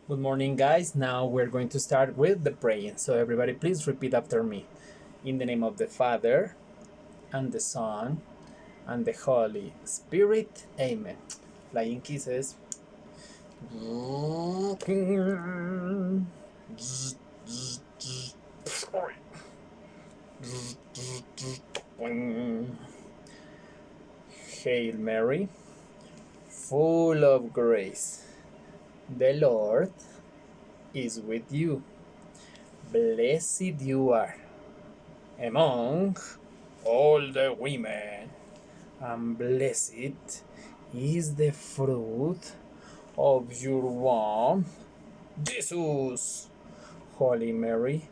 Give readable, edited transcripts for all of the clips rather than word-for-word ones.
Good morning, guys. Now we're going to start with the praying. So, everybody, please repeat after me. In the name of the Father, and the Son, and the Holy Spirit. Amen. Flying kisses. Hail Mary, full of grace. The Lord is with you. Blessed you are among all the women, and blessed is the fruit of your womb, Jesus. Holy Mary,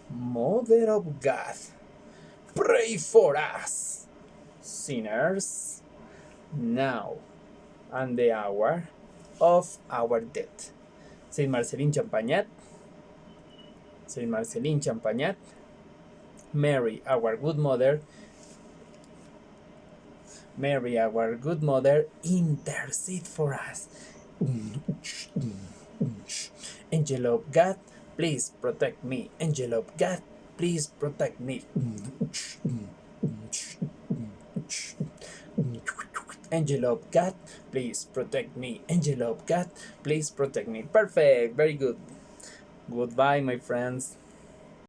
Mother of God, pray for us, sinners, now and the hour of our death. Saint Marceline Champagnat, Saint Marceline Champagnat, Mary, our good mother, Mary, our good mother, intercede for us. Angel of God, please protect me. Angel of God, please protect me. Angel of God, please protect me. Angel of God, please protect me. Perfect. Very good. Goodbye, my friends.